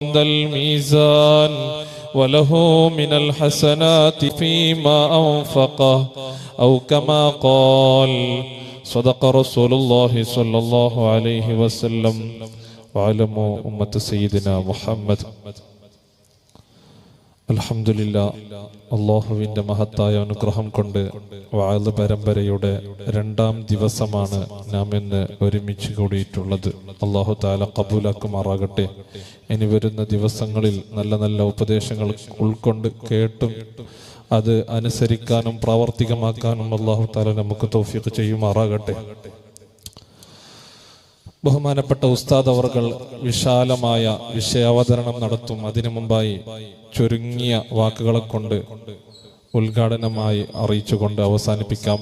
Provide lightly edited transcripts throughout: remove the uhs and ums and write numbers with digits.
عند الميزان وله من الحسنات فيما أنفقه أو كما قال صدق رسول الله صلى الله عليه وسلم وعلموا أمة سيدنا محمد. അൽഹംദുലില്ലാഹ്, അല്ലാഹുവിന്റെ മഹത്തായ അനുഗ്രഹം കൊണ്ട് വഅദ് പരമ്പരയുടെ 2-ാം ദിവസമാണ് നാം ഇന്ന് ഒരുമിച്ച് കൂടിയിട്ടുള്ളത്. അല്ലാഹു തആല ഖബൂലാക്കുമാറാകട്ടെ. ഇനി വരുന്ന ദിവസങ്ങളിൽ നല്ല നല്ല ഉപദേശങ്ങൾ ഉൾക്കൊണ്ട് കേട്ടും അത് അനുസരിക്കാനും പ്രാവർത്തികമാക്കാനും അല്ലാഹു തആല നമുക്ക് തൗഫീഖ് ചെയ്യുമാറാകട്ടെ. ബഹുമാനപ്പെട്ട ഉസ്താദ് അവർകൾ വിശാലമായ വിഷയാവതരണം നടത്തും. അതിനു മുമ്പായി ചുരുങ്ങിയ വാക്കുകളെ കൊണ്ട് ഉദ്ഘാടനമായി അറിയിച്ചുകൊണ്ട് അവസാനിപ്പിക്കാം.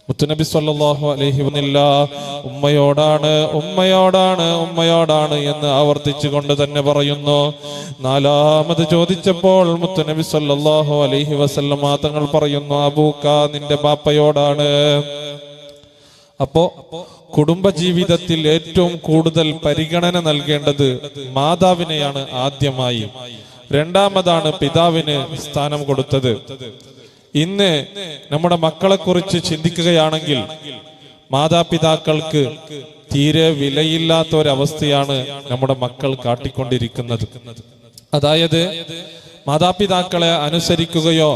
മുത്തുനബി സ്വല്ലല്ലാഹു അലൈഹി വസല്ലം ഉമ്മയോടാണ് ഉമ്മയോടാണ് ഉമ്മയോടാണ് എന്ന് ആവർത്തിച്ചുകൊണ്ട് തന്നെ പറയുന്നു. 4-ാമത് ചോദിച്ചപ്പോൾ മുത്തുനബി സ്വല്ലല്ലാഹു അലൈഹി വസല്ലം തങ്ങൾ പറയുന്നു, അബൂക്ക, നിന്റെ ബാപ്പയോടാണ്. അപ്പോ കുടുംബജീവിതത്തിൽ ഏറ്റവും കൂടുതൽ പരിഗണന നൽകേണ്ടത് മാതാവിനെയാണ് ആദ്യമായി. 2-ാമതാണ് പിതാവിന് സ്ഥാനം കൊടുത്തത്. ഇന്ന് നമ്മുടെ മക്കളെ കുറിച്ച് ചിന്തിക്കുകയാണെങ്കിൽ മാതാപിതാക്കൾക്ക് തീരെ വിലയില്ലാത്ത ഒരവസ്ഥയാണ് നമ്മുടെ മക്കൾ കാട്ടിക്കൊണ്ടിരിക്കുന്നത്. അതായത് മാതാപിതാക്കളെ അനുസരിക്കുകയോ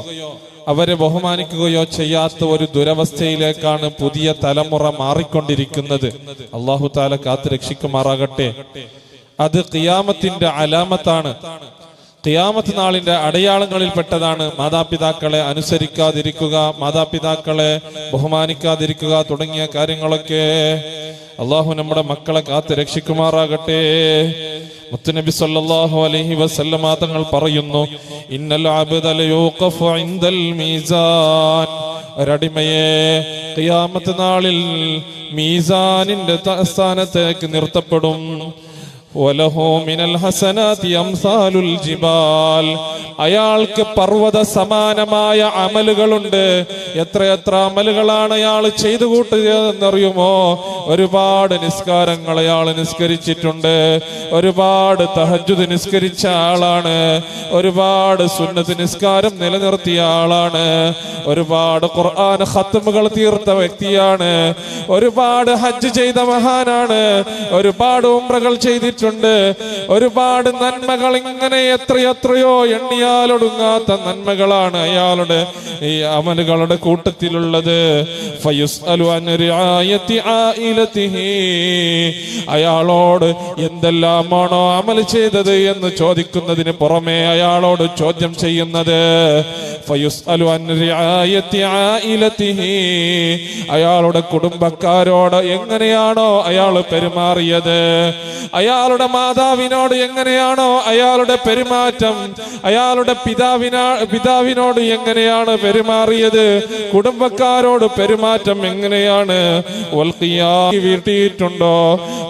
അവരെ ബഹുമാനിക്കുകയോ ചെയ്യാത്ത ഒരു ദുരവസ്ഥയിലേക്കാണ് പുതിയ തലമുറ മാറിക്കൊണ്ടിരിക്കുന്നത്. അല്ലാഹു തആല കാത്ത് രക്ഷിക്കുമാറാകട്ടെ. അത് ഖിയാമത്തിന്റെ അലാമത്താണ്. ഖിയാമത്ത് നാളിന്റെ അടയാളങ്ങളിൽപ്പെട്ടതാണ് മാതാപിതാക്കളെ അനുസരിക്കാതിരിക്കുക, മാതാപിതാക്കളെ ബഹുമാനിക്കാതിരിക്കുക തുടങ്ങിയ കാര്യങ്ങളൊക്കെ. അല്ലാഹു നമ്മുടെ മക്കളെ കാത്ത് രക്ഷിക്കുമാറാകട്ടെ. മുത്തുനബി സല്ലല്ലാഹു അലൈഹി വസല്ലം തങ്ങൾ പറയുന്നു, ഇന്നൽ അബ്ദ ലയൂഖഫു ഇൻദൽ മീസാൻ. ഒരടിമയെ ഖിയാമത്ത് നാളിൽ മീസാനിന്റെ സ്ഥാനത്തേക്ക് നിർത്തപ്പെടും. വലഹു മിനൽ ഹസനാതി അംസാലുൽ ജിബാൽ. അയാൾക്ക് പർവ്വത സമാനമായ അമലുകളുണ്ട്. എത്രയെത്ര അമലുകളാണ് അയാൾ ചെയ്തു കൂട്ടുകയെന്നറിയുമോ? ഒരുപാട് നിസ്കാരങ്ങൾ അയാൾ നിസ്കരിച്ചിട്ടുണ്ട്, ഒരുപാട് തഹജ്ജുദ് നിസ്കരിച്ച ആളാണ്, ഒരുപാട് സുന്നത്ത് നിസ്കാരം നിലനിർത്തിയ ആളാണ്, ഒരുപാട് ഖുർആൻ ഖത്മുകൾ തീർത്ത വ്യക്തിയാണ്, ഒരുപാട് ഹജ്ജ് ചെയ്ത മഹാനാണ്, ഒരുപാട് ഉംറകൾ ചെയ്തിട്ടുണ്ട്, ഒരുപാട് നന്മകൾ, ഇങ്ങനെ എത്രയെത്രയോ എണ്ണിയാലൊടുങ്ങാത്ത നന്മകളാണ് അയാളുടെ ഈ അമലുകളുടെ കൂട്ടത്തിലുള്ളത്. ഫയുസ്അലു അൻ റിആയതി ആയിലതിഹി. അയാളോട് എന്തെല്ലാമാണോ അമൽ ചെയ്തത് എന്ന് ചോദിക്കുന്നതിന് പുറമെ അയാളോട് ചോദ്യം ചെയ്യുന്നത് ഫയുസ്അലു അൻ റിആയതി ആയിലതിഹി. അയാളുടെ കുടുംബക്കാരോട് എങ്ങനെയാണോ അയാൾ പെരുമാറിയത്, അയാളുടെ മാതാവിനോട് എങ്ങനെയാണോ അയാളുടെ പെരുമാറ്റം, അയാളുടെ പിതാവിനോട് എങ്ങനെയാണ് പെരുമാറിയത്, കുടുംബക്കാരോട് പെരുമാറ്റം എങ്ങനെയാണ്, വീട്ടിയിട്ടുണ്ടോ,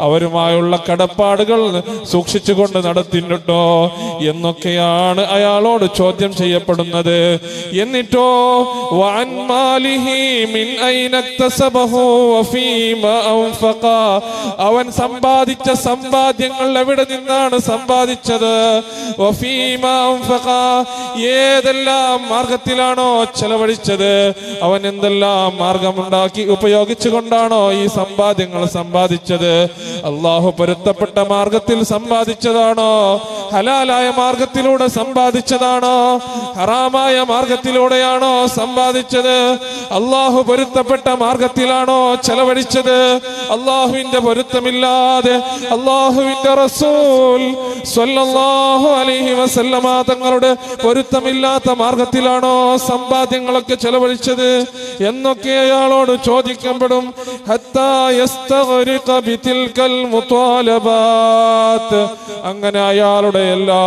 അവരുമായുള്ള കടപ്പാടുകൾ സൂക്ഷിച്ചുകൊണ്ട് നടത്തിയിട്ടുണ്ടോ എന്നൊക്കെയാണ് അയാളോട് ചോദ്യം ചെയ്യപ്പെടുന്നത്. എന്നിട്ടോ വഅൻ മാലിഹി മിൻ ഐന ഇക്തസബഹു വഫീമാ അൻഫഖ. അവൻ സമ്പാദിച്ച സമ്പാദ്യങ്ങൾ എവിടെ നിന്നാണ് സമ്പാദിച്ചത്, വഫീമാ അൻഫഖ, ഏതെല്ലാം മാർഗത്തിലാണോ ചെലവഴിച്ചത്, അവൻ എന്തെല്ലാം മാർഗമുണ്ടാക്കി ഉപയോഗിച്ചുകൊണ്ടാണോ ഈ സമ്പാദ്യങ്ങൾ സമ്പാദിച്ചത്, അല്ലാഹു പൊരുത്തപ്പെട്ട മാർഗത്തിൽ സമ്പാദിച്ചതാണോ, ഹലാലായ മാർഗത്തിലൂടെ സമ്പാദിച്ചതാണോ, ഹറാമായ മാർഗത്തിലൂടെയാണോ സമ്പാദിച്ചത്, അല്ലാഹു പൊരുത്തപ്പെട്ട മാർഗത്തിലാണോ ചെലവഴിച്ചത്, അല്ലാഹുവിന്റെ പൊരുത്തമില്ലാതെ അല്ലാഹുവിന്റെ റസൂൽ സ്വല്ലല്ലാഹു അലൈഹി വസല്ലമ തങ്ങളുടെ പൊരുത്തമില്ലാത്ത മാർഗത്തിലാണോ സമ്പാദ്യങ്ങളൊക്കെ ചെലവഴിച്ചത് എന്നൊക്കെ അയാളോട് ചോദിക്കപ്പെടും. ഹത്താ യസ്തഗ്രിഖ ബിതിൽകൽ മുതാലബാത്ത്. അങ്ങനെ അയാളുടെ എല്ലാ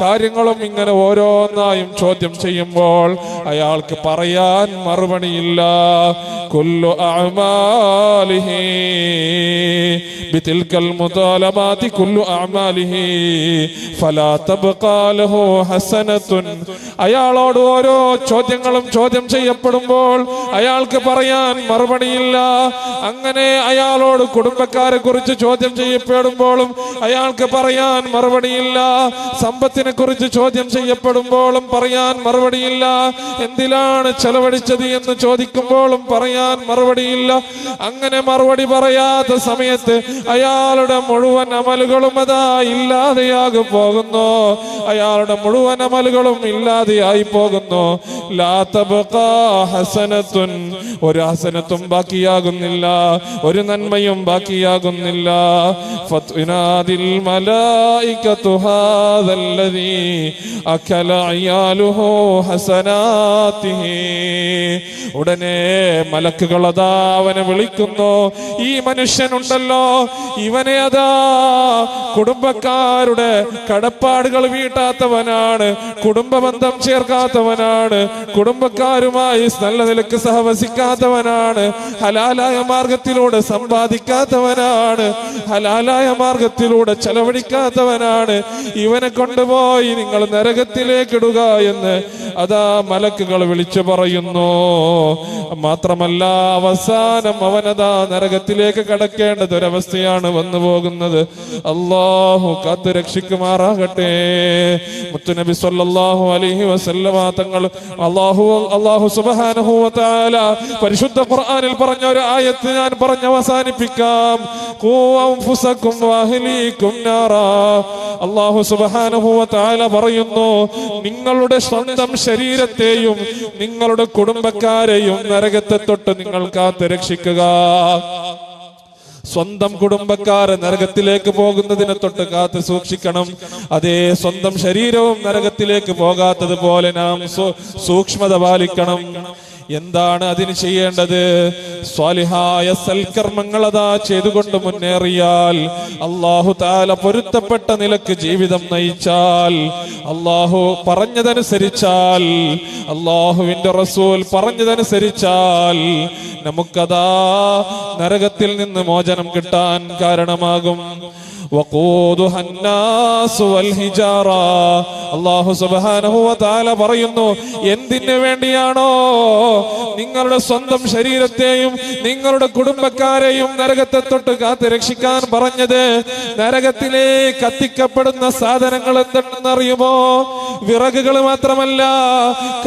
കാര്യങ്ങളും ഇങ്ങനെ ഓരോന്നായും ചോദ്യം ചെയ്യുമ്പോൾ അയാൾക്ക് പറയാൻ മറുപടിയില്ല. കുല്ലു അഅമാലിഹി ബിതിൽകൽ മുതാലബാതി കുല്ലു അഅമാലിഹി ഫലാ തബ്ഖാ ലഹു ഹസനത്തുൻ. അയാളോട് ഓരോ ചോദ്യങ്ങളും ചോദ്യം ചെയ്യപ്പെടുമ്പോൾ അയാൾക്ക് പറയാൻ മറുപടിയില്ല. അങ്ങനെ അയാളോട് കുടുംബക്കാരെ കുറിച്ച് ചോദ്യം ചെയ്യപ്പെടുമ്പോഴും അയാൾക്ക് പറയാൻ മറുപടിയില്ല. സമ്പത്തിനെ കുറിച്ച് ചോദ്യം ചെയ്യപ്പെടുമ്പോഴും പറയാൻ മറുപടിയില്ല. എന്തിലാണ് ചെലവഴിച്ചത് എന്ന് ചോദിക്കുമ്പോഴും പറയാൻ മറുപടിയില്ല. അങ്ങനെ മറുപടി പറയാത്ത സമയത്ത് അയാളുടെ മുഴുവൻ അമലുകളും അതാ ഇല്ലാതെയാകി പോകുന്നു. അയാളുടെ മുഴുവൻ അമലുകളും ഇല്ലാതെയായി പോകുന്നു. ലാ തബ്ഖാ ഹസനത്തുൻ, ഒരു ഹസനത്തും ബാക്കിയാകുന്നില്ല, ഒരു നന്മയും ബാക്കിയാകുന്നില്ല. ഫത്നാദിൽ മലായികതു ഹാദല്ലദീ അകല അയാലുഹു ഹസനാതിഹി. ഉടനെ മലക്കുകൾ അതാ അവനെ വിളിക്കുന്നു. ഈ മനുഷ്യനുണ്ടല്ലോ, ഇവനെ അതാ കുടുംബക്കാരുടെ കടപ്പാടുകൾ വീട്ടാത്തവനാണ്, കുടുംബബന്ധം ചേർക്കാത്തവനാണ്, കുടുംബക്കാരുമായി നല്ല നിലക്ക് സഹവസിക്കാത്തവനാണ്, ഹലാലായ മാർഗത്തിലൂടെ സമ്പാദിക്കാത്തവനാണ്, ഹലാലായ മാർഗത്തിലൂടെ ചെലവഴിക്കാത്തവനാണ്. ഇവനെ കൊണ്ടുപോയി നിങ്ങൾ നരകത്തിലേക്ക് ഇടുക എന്ന് അതാ മലക്കുകൾ വിളിച്ചു പറയുന്നു. മാത്രമല്ല, അവസാനം അവനതാ നരകത്തിലേക്ക് കടക്കേണ്ടത് ഒരവസ്ഥയാണ് വന്നു പോകുന്നത്. അല്ലാഹു കാത്തു രക്ഷിക്കുമാറാകട്ടെ. മുത്തുനബി സല്ലല്ലാഹു അലൈഹി വസല്ലമ തങ്ങൾ അല്ലാഹു സുബ്ഹാനഹു വ തആല പരിശുദ്ധ ഖുർആനിൽ പറഞ്ഞ ഒരു ആയത്ത് ഞാൻ പറഞ്ഞ് അവസാനിപ്പിക്കാം. ഖൂ അൻഫുസകും വഅഹ്ലീകും നാറാ. അല്ലാഹു സുബ്ഹാനഹു വ തആല പറയുന്നു, നിങ്ങളുടെ സ്വന്തം ശരീരത്തെയും നിങ്ങളുടെ കുടുംബക്കാരെയും നരകത്തെ തൊട്ട് നിങ്ങൾ കാത്ത് രക്ഷിക്കുക. സ്വന്തം കുടുംബക്കാരെ നരകത്തിലേക്ക് പോകുന്നതിനെ തൊട്ട് കാത്ത് സൂക്ഷിക്കണം. അതേ സ്വന്തം ശരീരവും നരകത്തിലേക്ക് പോകാത്തതുപോലെ നാം സൂക്ഷ്മത പാലിക്കണം. എന്താണ് അതിന് ചെയ്യേണ്ടത്? സ്വാലിഹായ സൽക്കർമ്മങ്ങൾ അതാ ചെയ്തുകൊണ്ട് മുന്നേറിയാൽ, അല്ലാഹു തആല പൊരുത്തപ്പെട്ട നിലക്ക് ജീവിതം നയിച്ചാൽ, അല്ലാഹു പറഞ്ഞതനുസരിച്ചാൽ, അല്ലാഹുവിന്റെ റസൂൽ പറഞ്ഞതനുസരിച്ചാൽ നമുക്കതാ നരകത്തിൽ നിന്ന് മോചനം കിട്ടാൻ കാരണമാകും. വഖൂദുഹ അന്നാസു വൽ ഹിജാറ. അല്ലാഹു സുബ്ഹാനഹു വ തആല പറയുന്നു, എന്തിനു വേണ്ടിയാണോ നിങ്ങളുടെ സ്വന്തം ശരീരത്തെയും നിങ്ങളുടെ കുടുംബക്കാരെയും നരകത്തെ തൊട്ട് കാത്ത് രക്ഷിക്കാൻ പറഞ്ഞത്, നരകത്തിലേക്ക് കത്തിക്കപ്പെടുന്ന സാധനങ്ങൾ എന്തെന്നറിയുമോ? വിറകുകൾ മാത്രമല്ല,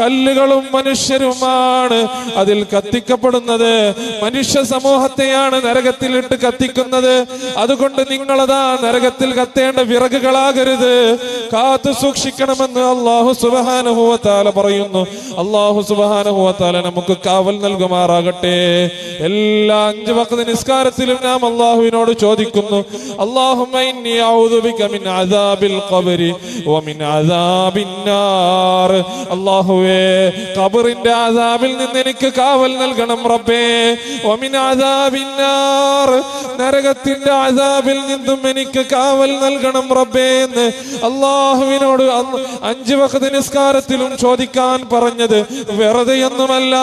കല്ലുകളും മനുഷ്യരുമാണ് അതിൽ കത്തിക്കപ്പെടുന്നത്. മനുഷ്യ സമൂഹത്തെയാണ് നരകത്തിലിട്ട് കത്തിക്കുന്നത്. അതുകൊണ്ട് നിങ്ങളതാ നരകത്തിൽ കത്തേണ്ട വിറകുകളാകരുത്, കാത്തു സൂക്ഷിക്കണമെന്ന് അല്ലാഹു സുബ്ഹാനഹു വ തആല പറയുന്നു. അല്ലാഹു സുബ്ഹാനഹു വ തആല നമുക്ക് കാവൽ നൽകുമാറാകട്ടെ. എല്ലാ 5 വഖ്ത് നിസ്കാരത്തിലും നാം അല്ലാഹുവിനോട് ചോദിക്കുന്നു, അല്ലാഹുമ്മ ഇന്നി അഊദു ബിക മിൻ അദാബിൽ ഖബ്രി വ മിൻ അദാബിൻ നാർ. അല്ലാഹുവേ, ഖബറിന്റെ അദാബിൽ നിന്ന് എനിക്ക് കാവൽ നൽകണം റബ്ബേ. വ മിൻ അദാബിൻ നാർ, നരകത്തിന്റെ അദാബിൽ നിന്നും എനിക്ക് കാവൽ നൽകണം റബ്ബേ എന്ന് അല്ലാഹുവിനോട് 5 വഖ്ത് നിസ്കാരത്തിലും ചോദിക്കാൻ പറഞ്ഞത് വെറുതെയൊന്നുമല്ല.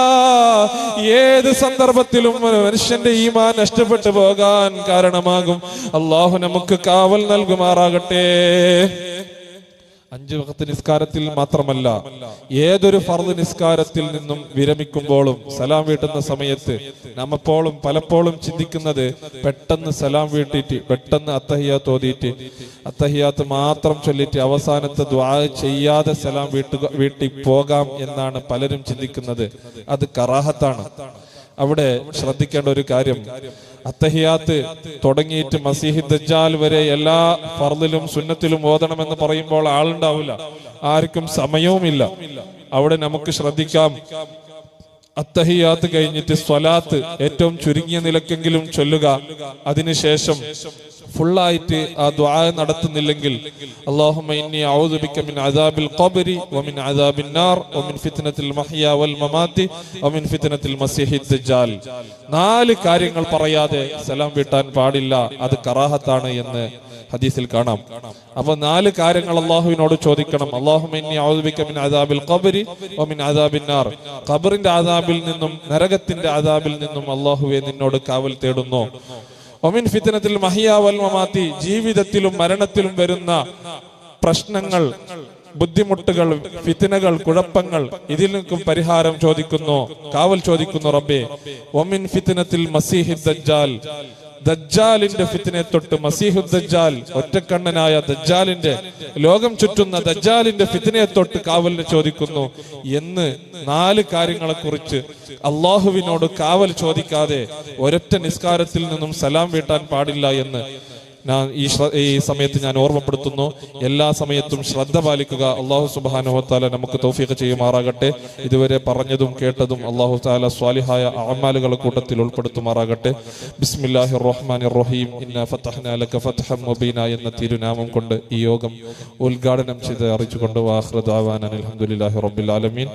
ഏത് സന്ദർഭത്തിലും മനുഷ്യന്റെ ഈമാൻ നഷ്ടപ്പെട്ടു പോകാൻ കാരണമാകും. അല്ലാഹു നമുക്ക് കാവൽ നൽകുമാറാകട്ടെ. 5 വഖ്ത് നിസ്കാരത്തിൽ മാത്രമല്ല, ഏതൊരു ഫർദ് നിസ്കാരത്തിൽ നിന്നും വിരമിക്കുമ്പോഴും സലാം വീട്ടുന്ന സമയത്ത് നാം പലപ്പോഴും ചിന്തിക്കുന്നത്, പെട്ടെന്ന് സലാം വീട്ടിട്ട് പെട്ടെന്ന് അത്തഹിയാത്ത് ഓതിയിട്ട് അത്തഹിയാത്ത് മാത്രം ചൊല്ലിട്ട് അവസാനത്തെ ദുആ ചെയ്യാതെ സലാം വീട്ടി പോകാം എന്നാണ് പലരും ചിന്തിക്കുന്നത്. അത് കറാഹത്താണ്. അവിടെ ശ്രദ്ധിക്കേണ്ട ഒരു കാര്യം, അത്തഹിയാത്ത് തുടങ്ങിയിട്ട് മസീഹി ദജ്ജാൽ വരെ എല്ലാ ഫർദിലും സുന്നത്തിലും ഓതണമെന്ന് പറയുമ്പോൾ ആളുണ്ടാവില്ല, ആർക്കും സമയവുമില്ല. അവിടെ നമുക്ക് ശ്രദ്ധിക്കാം, അത്തഹിയാത്ത് കഴിഞ്ഞിട്ട് സ്വലാത്ത് ഏറ്റവും ചുരുങ്ങിയ നിലക്കെങ്കിലും ചൊല്ലുക. അതിനുശേഷം ഫുള്ളായിട്ട് ആ ദുആ നടത്തുന്നില്ലെങ്കിൽ, അല്ലാഹുമ്മ ഇന്നി അഊദു ബിക മിൻ അദാബിൽ ഖബ്രി വ മിൻ അദാബിൻ നാർ വ മിൻ ഫിത്നത്തിൽ മഹ്യാ വൽ മമാതി വ മിൻ ഫിത്നത്തിൽ മസീഹിദ് ദജ്ജാൽ. 4 കാര്യങ്ങൾ പറയാതെ സലാം വീട്ടാൻ പാടില്ല. അത് കറാഹത്താണ് എന്ന് ഹദീസിൽ കാണാം. അപ്പൊ 4 കാര്യങ്ങൾ അല്ലാഹുവിനോട് ചോദിക്കണം. അല്ലാഹുമ്മ ഇന്നി അഊദു ബിക മിൻ അദാബിൽ ഖബ്രി വ മിൻ അദാബിൻ നാർ. ഖബറിന്റെ അദാബിൽ നിന്നും നരകത്തിന്റെ അദാബിൽ നിന്നും അല്ലാഹുവേ നിന്നോട് കാവൽ തേടുന്നു. വമിൻ ഫിത്നത്തിൽ മഹിയ വൽ മമാത്തി, ജീവിതത്തിലും മരണത്തിലും വരുന്ന പ്രശ്നങ്ങൾ, ബുദ്ധിമുട്ടുകൾ, ഫിത്നകൾ, കുഴപ്പങ്ങൾ, ഇതിൽ നിന്നും പരിഹാരം ചോദിക്കുന്നു, കാവൽ ചോദിക്കുന്നു റബ്ബേ. വമിൻ ഫിത്നത്തിൽ മസീഹി ദജ്ജാൽ, ദജ്ജാലിന്റെ ഫിത്നയെ തൊട്ട്, മസീഹു ദജ്ജാൽ ഒറ്റക്കണ്ണനായ ദജ്ജാലിന്റെ, ലോകം ചുറ്റുന്ന ദജ്ജാലിന്റെ ഫിത്നയെ തൊട്ട് കാവലിനെ ചോദിക്കുന്നു എന്ന് 4 കാര്യങ്ങളെ കുറിച്ച് അള്ളാഹുവിനോട് കാവൽ ചോദിക്കാതെ ഒരൊറ്റ നിസ്കാരത്തിൽ നിന്നും സലാം വീട്ടാൻ പാടില്ല എന്ന് ഈ സമയത്ത് ഞാൻ ഓർമ്മപ്പെടുത്തുന്നു. എല്ലാ സമയത്തും ശ്രദ്ധ പാലിക്കുക. അള്ളാഹു സുബ്ഹാനഹു വ തആല നമുക്ക് തൗഫീഖ് ചെയ്യുമാറാകട്ടെ. ഇതുവരെ പറഞ്ഞതും കേട്ടതും അള്ളാഹു തആല സ്വാലിഹായ അഅമാലുകളുടെ കൂട്ടത്തിൽ ഉൾപ്പെടുത്തുമാറാകട്ടെ. ബിസ്മില്ലാഹിർ റഹ്മാനിർ റഹീം. ഇന്നാ ഫതഹ്നാ ലക ഫത്ഹൻ മുബീന എന്ന തിരുനാമം കൊണ്ട് ഈ യോഗം ഉദ്ഘാടനം ചെയ്ത് അറിയിച്ചുകൊണ്ട് വാഖിറു ദഅവാനാ അൽഹംദുലില്ലാഹി റബ്ബിൽ ആലമീൻ.